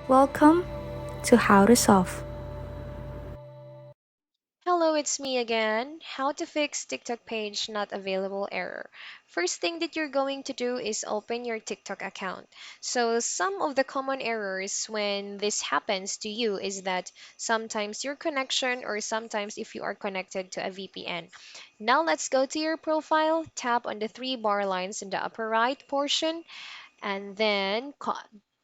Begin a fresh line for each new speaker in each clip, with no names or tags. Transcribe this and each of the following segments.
Welcome to How to Solve.
Hello, it's me again. How to fix TikTok page not available error. First thing that you're going to do is open your TikTok account. So some of the common errors when this happens to you is that sometimes your connection or sometimes if you are connected to a VPN. Now let's go to your profile, tap on the three bar lines in the upper right portion and then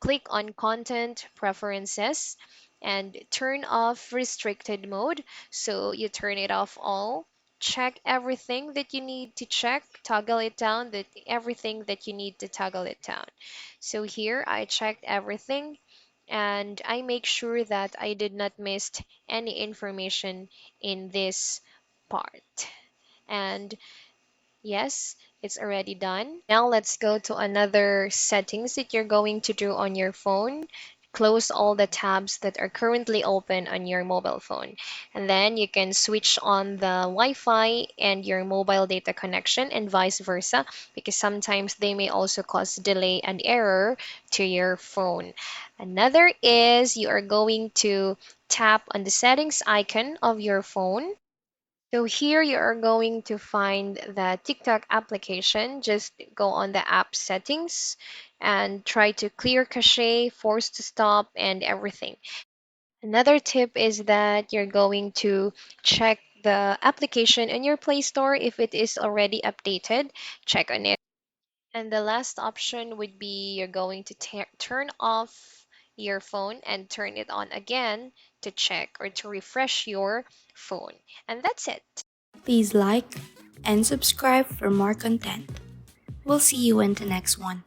click on content preferences and turn off restricted mode. So you turn it off all. Check everything that you need to check, toggle it down, that everything that you need to toggle it down. So here I checked everything and I make sure that I did not miss any information in this part. And yes, it's already done. Now let's go to another settings that you're going to do on your phone. Close all the tabs that are currently open on your mobile phone. And then you can switch on the Wi-Fi and your mobile data connection and vice versa because sometimes they may also cause delay and error to your phone. Another is you are going to tap on the settings icon of your phone. So here you are going to find the TikTok application. Just go on the app settings and try to clear cache, force to stop, and everything. Another tip is that you're going to check the application in your Play Store if it is already updated. Check on it. And the last option would be you're going to turn off your phone and turn it on again to check or to refresh your phone. And that's it.
Please like and subscribe for more content. We'll see you in the next one.